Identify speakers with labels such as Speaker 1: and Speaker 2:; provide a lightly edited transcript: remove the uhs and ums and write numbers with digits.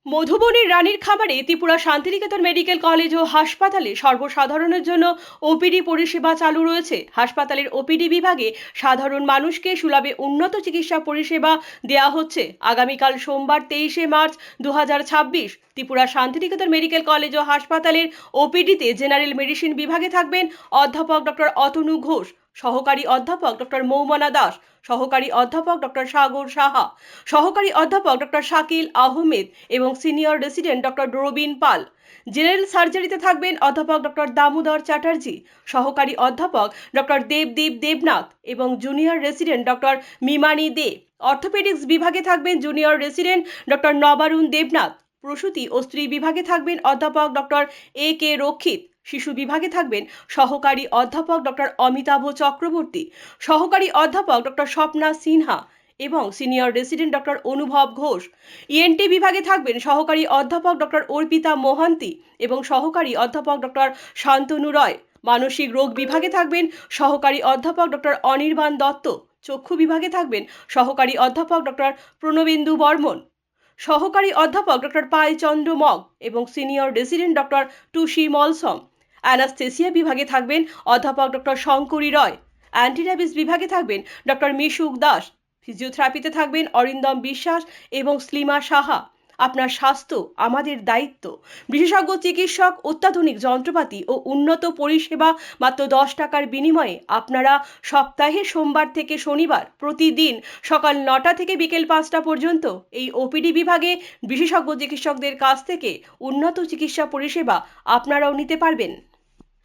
Speaker 1: মধুবনের রানীর খামারে Tripura Shantiniketan medical college ও হাসপাতালে সর্বসাধারণের জন্য ওপিডি পরিষেবা চালু রয়েছে। হাসপাতালের ওপিডি বিভাগে সাধারণ মানুষকে সুলভে উন্নত চিকিৎসা পরিষেবা দেওয়া হচ্ছে। আগামীকাল সোমবার 23শে March 2026 Tripura Shantiniketan medical college ও হাসপাতালের ওপিডিতে জেনারেল মেডিসিন বিভাগে থাকবেন অধ্যাপক ডক্টর অতনু ঘোষ, সহকারী অধ্যাপক ডক্টর মৌমনা দাস, সহকারী অধ্যাপক ডক্টর সাগর সাহা, সহকারী অধ্যাপক ডক্টর শাকিল আহমেদ এবং সিনিয়র রেসিডেন্ট ডক্টর রবিন পাল। জেনারেল সার্জারিতে থাকবেন অধ্যাপক ডক্টর দামোদর চ্যাটার্জি, সহকারী অধ্যাপক ডক্টর দেবদীপ দেবনাথ এবং জুনিয়র রেসিডেন্ট ডক্টর মিমানি দে। অর্থোপেডিক্স বিভাগে থাকবেন junior resident doctor Nabarun Debnath. প্রসূতি ও স্ত্রী বিভাগে থাকবেন অধ্যাপক ডক্টর A.K. রক্ষিত। শিশু বিভাগে থাকবেন সহকারী অধ্যাপক ডক্টর অমিতাভ চক্রবর্তী, সহকারী অধ্যাপক ডক্টর স্বপ্না সিনহা এবং সিনিয়র রেসিডেন্ট ডক্টর অনুভব ঘোষ। ইএনটি বিভাগে থাকবেন সহকারী অধ্যাপক ডক্টর অর্পিতা মোহান্তি এবং সহকারী অধ্যাপক ডক্টর শান্তনু রয়। মানসিক রোগ বিভাগে থাকবেন সহকারী অধ্যাপক ডক্টর অনির্বাণ দত্ত। চক্ষু বিভাগে থাকবেন সহকারী অধ্যাপক ডক্টর প্রণবেন্দু বর্মন, সহকারী অধ্যাপক ডক্টর পাই চন্দ্র মগ এবং সিনিয়র রেসিডেন্ট ডক্টর টুসি মলসম। অ্যানাস্থেসিয়া বিভাগে থাকবেন অধ্যাপক ডক্টর শঙ্করী রয়। অ্যান্টিরাবিস বিভাগে থাকবেন ডক্টর মিশুক দাস। ফিজিওথেরাপিতে থাকবেন অরিন্দম বিশ্বাস এবং স্লিমা সাহা। আপনার স্বাস্থ্য আমাদের দায়িত্ব। বিশেষজ্ঞ চিকিৎসক, অত্যাধুনিক যন্ত্রপাতি ও উন্নত পরিষেবা মাত্র 10 টাকার বিনিময়ে আপনারা সপ্তাহে সোমবার থেকে শনিবার প্রতিদিন সকাল 9টা থেকে বিকেল 5টা পর্যন্ত এই ওপিডি বিভাগে বিশেষজ্ঞ চিকিৎসকদের কাছ থেকে উন্নত চিকিৎসা পরিষেবা আপনারাও নিতে পারবেন।